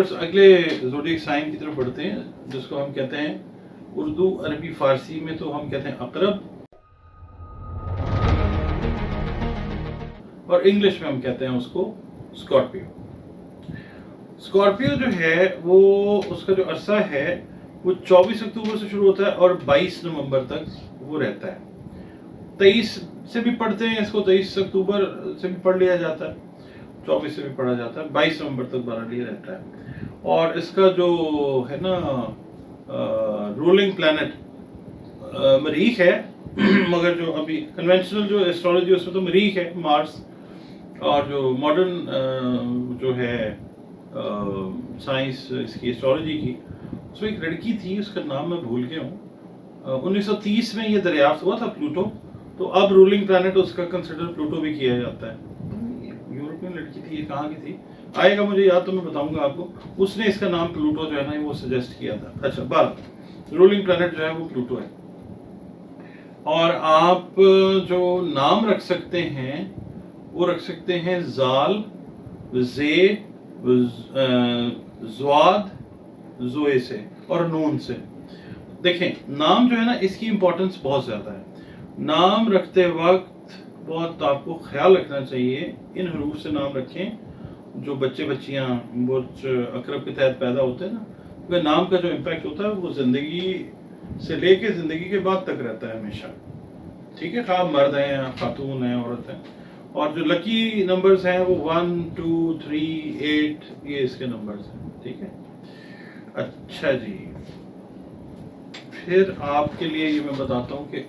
अगले zodiac sign की तरफ बढ़ते हैं, जिसको हम कहते हैं उर्दू, अरबी, फ़ारसी में तो हम कहते हैं अक़रब, और इंग्लिश में हम कहते हैं उसको स्कॉर्पियो। स्कॉर्पियो जो है वो उसका जो अरसा है वो 24 अक्टूबर से शुरू होता है और 22 नवंबर तक वो रहता है। 23 से भी पढ़ते हैं इसको, 23 अक्टूबर से भी पढ़ लिया जाता है, 24 से भी पढ़ा जाता है, 22 नवंबर तक 12 लिए रहता है। और इसका जो है ना रूलिंग प्लैनेट मरीख है मगर जो अभी कन्वेंशनल जो एस्ट्रोलॉजी उसमें तो मरीख है, मार्स। और जो मॉडर्न जो है साइंस इसकी एस्ट्रोलॉजी की, उसमें एक लड़की थी, उसका नाम मैं भूल गया हूँ। 1930 में ये दरियाफ्त हुआ था प्लूटो, तो अब रूलिंग प्लैनेट उसका कंसिडर प्लूटो भी किया जाता है। यूरोपियन लड़की थी, ये कहाँ की थी, आएगा मुझे याद तो मैं बताऊंगा आपको। उसने इसका नाम प्लूटो जो है ना वो सजेस्ट किया था। अच्छा, 12 रूलिंग प्लैनेट जो है वो प्लूटो है। और आप जो नाम रख सकते हैं वो रख सकते हैं ज़ाल, ज़े, ज़्वाद, ज़ोए से और नून से। देखें, नाम जो है ना इसकी इम्पोर्टेंस बहुत ज़्यादा है। नाम रखते वक्त बहुत आपको ख्याल रखना चाहिए, इन हरूफ से नाम रखें। जो बच्चे बच्चियाँ बुर्ज अकरब के तहत पैदा होते हैं ना, उनके नाम का जो इम्पैक्ट होता है वो ज़िंदगी से लेके ज़िंदगी के बाद तक रहता है हमेशा। ठीक है, खा मर्द हैं या खातून हैं, औरत हैं। और जो लकी नंबर्स हैं वो 1, 2, 3, 8 ये इसके नंबर्स हैं। ठीक है, अच्छा जी, फिर आपके लिए ये मैं बताता हूँ कि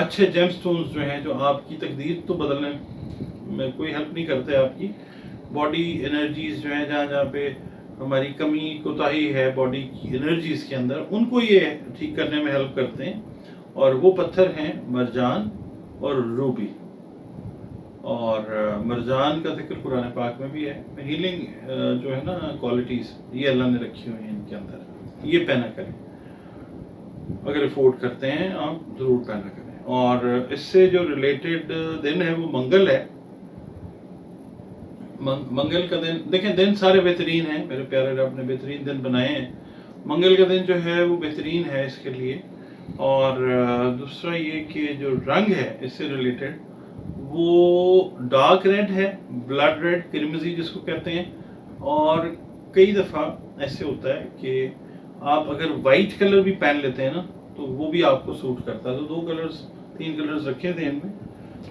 अच्छे जेमस्टोन्स जो हैं, जो आपकी तकदीर तो बदलने में कोई हेल्प नहीं करते, आपकी बॉडी एनर्जीज जो हैं, जहाँ जहाँ पे हमारी कमी कोताही है बॉडी की एनर्जीज के अंदर, उनको ये ठीक करने में हेल्प करते हैं। और वो पत्थर हैं मरजान और रूबी। और मरजान का जिक्र कुरान पाक में भी है। हीलिंग जो है ना क्वालिटीज़, ये अल्लाह ने रखी हुई हैं इनके अंदर। ये पहना करें, अगर अफोर्ड करते हैं आप ज़रूर पहना करें। और इससे जो रिलेटेड दिन है वो मंगल है। मंगल का दिन, देखें दिन सारे बेहतरीन हैं, मेरे प्यारे रब ने बेहतरीन दिन बनाए हैं। मंगल का दिन जो है वो बेहतरीन है इसके लिए। और दूसरा ये कि जो रंग है इससे रिलेटेड वो डार्क रेड है, ब्लड रेड, क्रिमजी जिसको कहते हैं। और कई दफ़ा ऐसे होता है कि आप अगर वाइट कलर भी पहन लेते हैं ना तो वो भी आपको सूट करता है। तो 2 कलर्स 3 कलर्स रखे थे इनमें,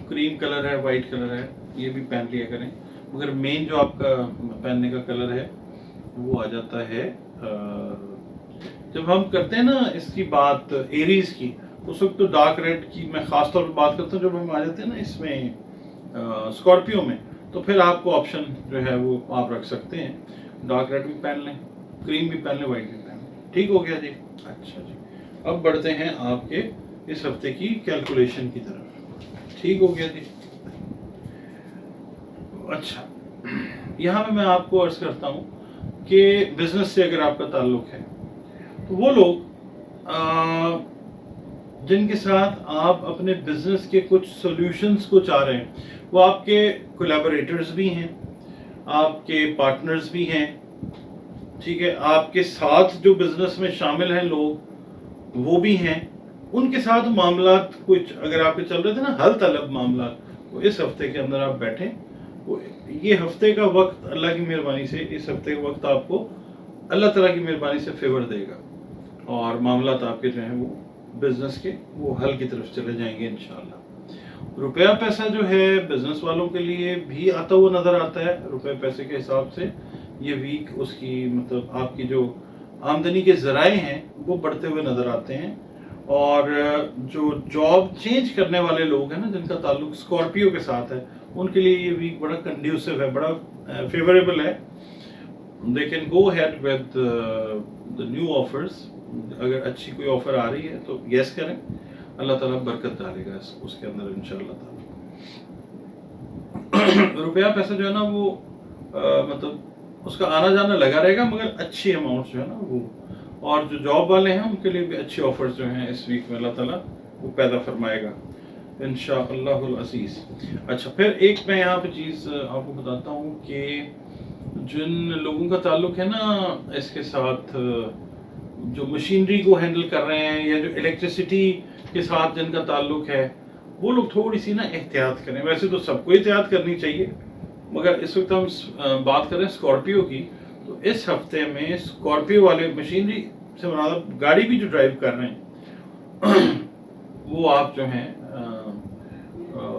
क्रीम कलर है, वाइट कलर है, ये भी पहन लिया करें। मगर मेन जो आपका पहनने का कलर है वो आ जाता है, जब हम करते हैं ना इसकी बात एरीज की, उस वक्त तो डार्क रेड की मैं ख़ास तौर पर बात करता हूँ। जब हम आ जाते हैं ना इसमें स्कॉर्पियो में, तो फिर आपको ऑप्शन जो है वो आप रख सकते हैं, डार्क रेड भी पहन लें, क्रीम भी पहन लें, वाइट भी पहन लें। ठीक हो गया जी। अच्छा जी, अब बढ़ते हैं आपके इस हफ्ते की कैलकुलेशन की तरफ। ठीक हो गया जी। अच्छा, यहाँ पे मैं आपको अर्ज करता हूँ कि बिजनेस से अगर आपका ताल्लुक है तो वो लोग जिनके साथ आप अपने बिजनेस के कुछ सॉल्यूशंस को चाह रहे हैं, वो आपके कोलैबोरेटर्स भी हैं, आपके पार्टनर्स भी हैं। ठीक है, आपके साथ जो बिजनेस में शामिल हैं लोग वो भी हैं। उनके साथ मामला कुछ अगर आपके चल रहे थे ना हल तलब मामला, तो इस हफ्ते के अंदर आप बैठें। ये हफ्ते का वक्त अल्लाह की मेहरबानी से, इस हफ्ते का वक्त आपको अल्लाह ताला की मेहरबानी से फेवर देगा और मामलात आपके जो हैं वो बिजनेस के वो हल की तरफ चले जाएंगे इंशाल्लाह। रुपया पैसा जो है बिजनेस वालों के लिए भी आता हुआ नज़र आता है। रुपये पैसे के हिसाब से ये वीक उसकी मतलब आपकी जो आमदनी के ज़राए हैं वो बढ़ते हुए नज़र आते हैं। और जो जॉब चेंज करने वाले लोग हैं ना, जिनका ताल्लुक स्कॉर्पियो के साथ है, उनके लिए ये वीक बड़ा कंड्यूसिव है, बड़ा फेवरेबल है। They can go had with the new offers. अगर अच्छी कोई ऑफर आ रही है तो यस करें, अल्लाह ताला बरकत डालेगा उसके अंदर इंशाल्लाह ताला। रुपया पैसा जो है ना वो मतलब उसका आना जाना लगा रहेगा, मगर अच्छी अमाउंट जो है ना वो। और जो जॉब वाले हैं उनके लिए भी अच्छी ऑफर्स जो हैं इस वीक में अल्लाह ताला वो पैदा फरमाएगा इंशाअल्लाहुल अज़ीज़। अच्छा, फिर एक मैं यहाँ पे चीज़ आपको बताता हूँ कि जिन लोगों का ताल्लुक है ना इसके साथ, जो मशीनरी को हैंडल कर रहे हैं या जो इलेक्ट्रिसिटी के साथ जिनका ताल्लुक है, वो लोग थोड़ी सी ना एहतियात करें। वैसे तो सबको एहतियात करनी चाहिए, मगर इस वक्त हम बात करें स्कॉर्पियो की, तो इस हफ्ते में स्कॉर्पियो वाले मशीनरी से मतलब गाड़ी भी जो ड्राइव कर रहे हैं वो आप जो हैं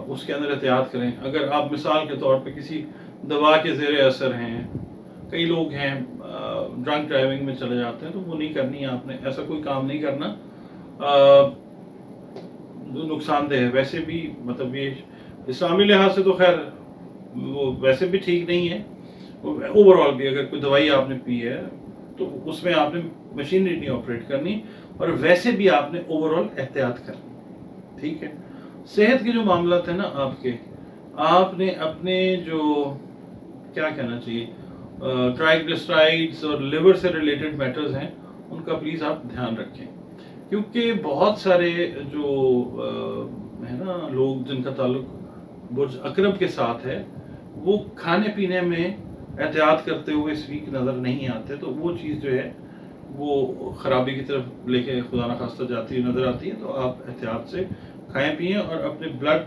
उसके अंदर एहतियात करें। अगर आप मिसाल के तौर पे किसी दवा के ज़ेर असर हैं, कई लोग हैं ड्रंक ड्राइविंग में चले जाते हैं, तो वो नहीं करनी है आपने, ऐसा कोई काम नहीं करना जो नुकसानदेह है। वैसे भी मतलब ये इस्लामी लिहाज से तो खैर वो वैसे भी ठीक नहीं है। ओवरऑल भी अगर कोई दवाई आपने पी है तो उसमें आपने मशीनरी नहीं ऑपरेट करनी, और वैसे भी आपने ओवरऑल एहतियात करनी, ठीक है। सेहत के जो मामला थे ना आपने अपने जो क्या कहना चाहिए ट्राइग्लिसराइड्स और लिवर से रिलेटेड मैटर्स हैं उनका प्लीज़ आप ध्यान रखें, क्योंकि बहुत सारे जो है ना लोग जिनका ताल्लुक बुर्ज अकरब के साथ है, वो खाने पीने में एहतियात करते हुए इस वीक नज़र नहीं आते, तो वो चीज़ जो है वो ख़राबी की तरफ लेके खुदा न खास्ता जाती हुई नज़र आती है। तो आप एहतियात से खाएं पिएं और अपने ब्लड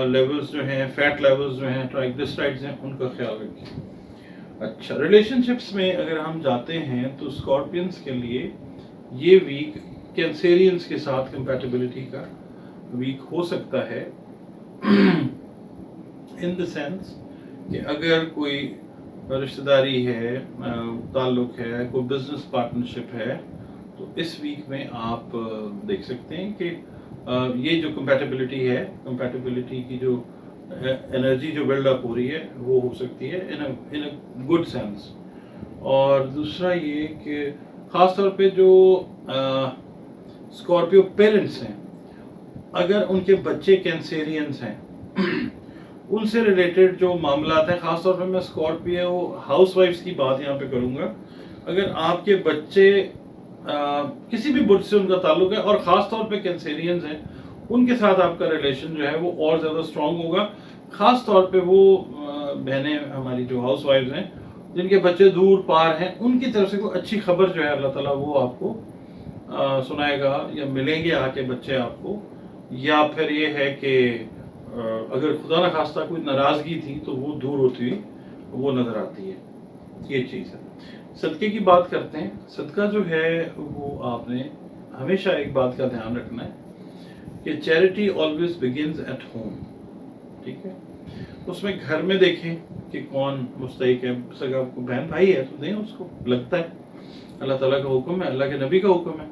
लेवल्स जो हैं, फैट लेवल्स जो हैं, ट्राइग्लिसराइड्स हैं, उनका ख्याल रखें। अच्छा, रिलेशनशिप्स में अगर हम जाते हैं तो स्कॉर्पियंस के लिए ये वीक कैंसेरियंस के साथ कंपैटिबिलिटी का वीक हो सकता है इन द सेंस कि अगर कोई रिश्तेदारी है, ताल्लुक है, कोई बिजनेस पार्टनरशिप है, तो इस वीक में आप देख सकते हैं कि ये जो कंपैटिबिलिटी है, कंपैटिबिलिटी की जो एनर्जी जो बिल्डअप हो रही है वो हो सकती है इन अ गुड सेंस। और दूसरा ये कि ख़ास तौर पे जो स्कॉर्पियो पेरेंट्स हैं, अगर उनके बच्चे कैंसेरियंस हैं उनसे रिलेटेड जो मामला हैं, ख़ास तौर पे मैं स्कॉर्पियो हाउसवाइफ्स की बात यहाँ पे करूँगा। अगर आपके बच्चे किसी भी बुर्ज से उनका ताल्लुक है और ख़ास तौर पे कैंसेरियंस हैं, उनके साथ आपका रिलेशन जो है वो और ज़्यादा स्ट्रॉन्ग होगा। ख़ास तौर पे वो बहनें हमारी जो हाउसवाइफ्स हैं जिनके बच्चे दूर पार हैं, उनकी तरफ से कोई अच्छी खबर जो है अल्लाह ताला वो आपको सुनाएगा या मिलेंगे आके बच्चे आपको, या फिर ये है कि अगर खुदा न खास्ता कोई नाराज़गी थी तो वो दूर होती हुई वो नज़र आती है। ये चीज़ है। सदक़े की बात करते हैं। सदका जो है वो आपने हमेशा एक बात का ध्यान रखना है कि charity always begins at home, ठीक है। उसमें घर में देखें कि कौन मुस्तहिक है, सगा बहन भाई है तो दें उसको, लगता है अल्लाह ताला का हुक्म है, अल्लाह के नबी का हुक्म है।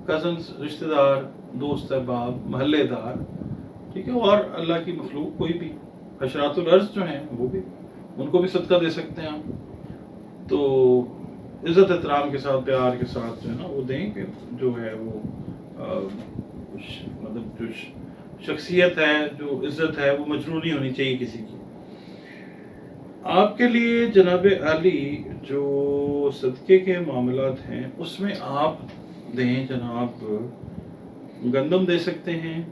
कज़न्स, रिश्तेदार, दोस्त अहबाब, महल्लेदार, ठीक है, और अल्लाह की मखलूक कोई भी हशरातुल अर्ज़ जो हैं वो भी, उनको भी सदका दे सकते हैं आप। तो इज़्ज़त एहतराम के साथ, प्यार के साथ जो है ना वो दें कि जो है वो मतलब जो शख्सियत है, जो इज़्ज़त है, वो मजरूह नहीं होनी चाहिए किसी की। आपके लिए जनाब आली जो सदक़े के मामलात हैं उसमें आप दें जनाब, गंदम दे सकते हैं,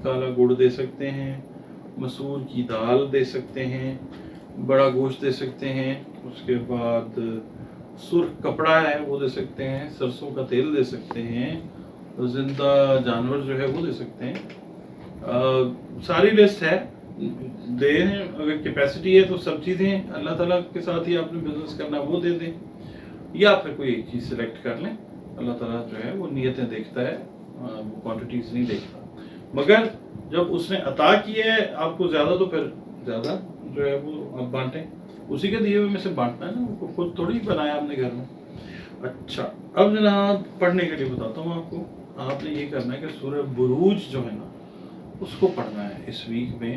काला गुड़ दे सकते हैं, मसूर की दाल दे सकते हैं, बड़ा गोश्त दे सकते हैं, उसके बाद सुर्ख कपड़ा है वो दे सकते हैं, सरसों का तेल दे सकते हैं, ज़िंदा जानवर जो है वो दे सकते हैं। सारी लिस्ट है, दें। अगर कैपेसिटी है तो सब चीज़ें अल्लाह ताला के साथ ही आपने बिजनेस करना वो दे दें, या फिर कोई एक चीज़ सेलेक्ट कर लें। अल्लाह ताला जो है वो नियतें देखता है, वो क्वांटिटीज़ नहीं देखता। मगर जब उसने अता किया है आपको ज़्यादा, तो फिर ज़्यादा जो है वो आप बांटें, उसी के दिए हुए में से बांटना है ना, वो खुद थोड़ी बनाया आपने घर में। अच्छा, अब जनाब पढ़ने के लिए बताता हूँ आपको। आपने ये करना है कि सूरह बुरूज जो है ना उसको पढ़ना है इस वीक में।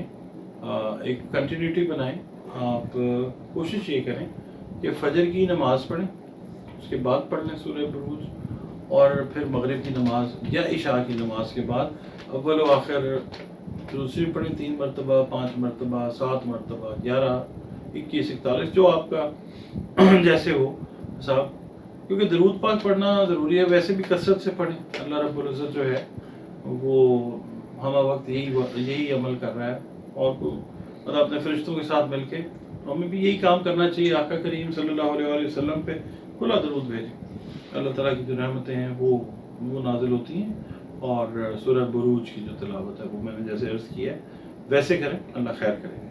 एक कंटिन्यूटी बनाएं। आप कोशिश ये करें कि फजर की नमाज़ पढ़ें, उसके बाद पढ़ लें सूरह बुरूज, और फिर मगरिब की नमाज या इशा की नमाज के बाद अव्वल व आखिर दूसरी पढ़ें 3 मरतबा, 5 मरतबा, 7 मरतबा, 11, 21, 41, जो आपका जैसे हो साहब, क्योंकि दरूद पाक पढ़ना ज़रूरी है। वैसे भी कसरत से पढ़ें। अल्लाह रब्बुल इज़्ज़त जो है वो हम वक्त यही अमल कर रहा है, और को मतलब अपने फरिश्तों के साथ मिलके ہمیں بھی یہی کام کرنا چاہیے، آقا کریم صلی اللہ علیہ وآلہ وسلم پہ کھلا درود بھیجیں، اللہ تعالیٰ کی جو رحمتیں ہیں وہ نازل ہوتی ہیں، اور سورہ بروج کی جو تلاوت ہے وہ میں نے جیسے عرض کیا ہے ویسے کریں، اللہ خیر کرے.